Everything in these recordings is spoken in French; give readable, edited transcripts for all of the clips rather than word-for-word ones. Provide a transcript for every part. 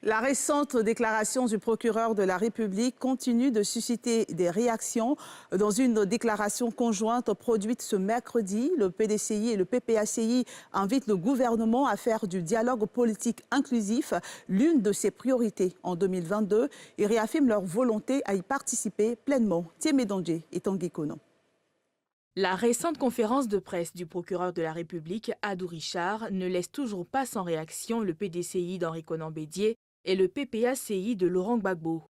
La récente déclaration du procureur de la République continue de susciter des réactions. Dans une déclaration conjointe produite ce mercredi, le PDCI et le PPACI invitent le gouvernement à faire du dialogue politique inclusif l'une de ses priorités en 2022 et réaffirment leur volonté à y participer pleinement. Thiemé Dongé et Tanguy Kono. La récente conférence de presse du procureur de la République, Adou Richard, ne laisse toujours pas sans réaction le PDCI d'Henri Konan Bédié et le PPACI de Laurent Gbagbo.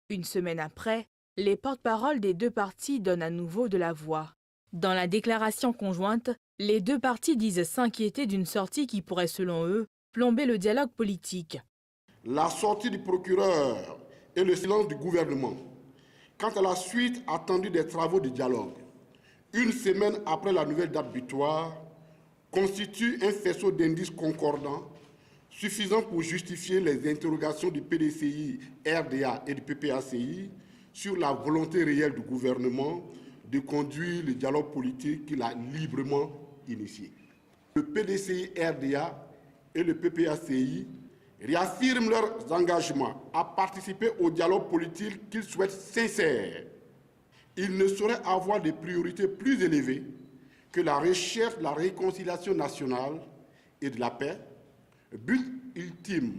Une semaine après, les porte-paroles des deux partis donnent à nouveau de la voix. Dans la déclaration conjointe, les deux partis disent s'inquiéter d'une sortie qui pourrait, selon eux, plomber le dialogue politique. La sortie du procureur et le silence du gouvernement, quant à la suite attendue des travaux de dialogue, une semaine après la nouvelle date butoir, constitue un faisceau d'indices concordants suffisant pour justifier les interrogations du PDCI, RDA et du PPACI sur la volonté réelle du gouvernement de conduire le dialogue politique qu'il a librement initié. Le PDCI, RDA et le PPACI réaffirment leurs engagements à participer au dialogue politique qu'ils souhaitent sincère. Il ne saurait avoir de priorités plus élevées que la recherche de la réconciliation nationale et de la paix, but ultime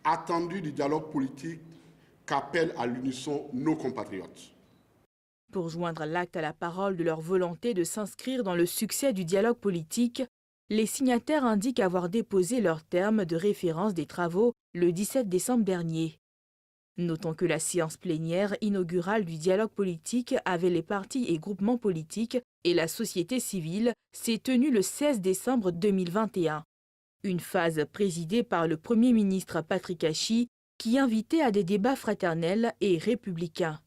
attendu du dialogue politique qu'appellent à l'unisson nos compatriotes. Pour joindre l'acte à la parole de leur volonté de s'inscrire dans le succès du dialogue politique, les signataires indiquent avoir déposé leurs termes de référence des travaux le 17 décembre dernier. Notons que la séance plénière inaugurale du dialogue politique avec les partis et groupements politiques et la société civile s'est tenue le 16 décembre 2021. Une phase présidée par le Premier ministre Patrick Achi qui invitait à des débats fraternels et républicains.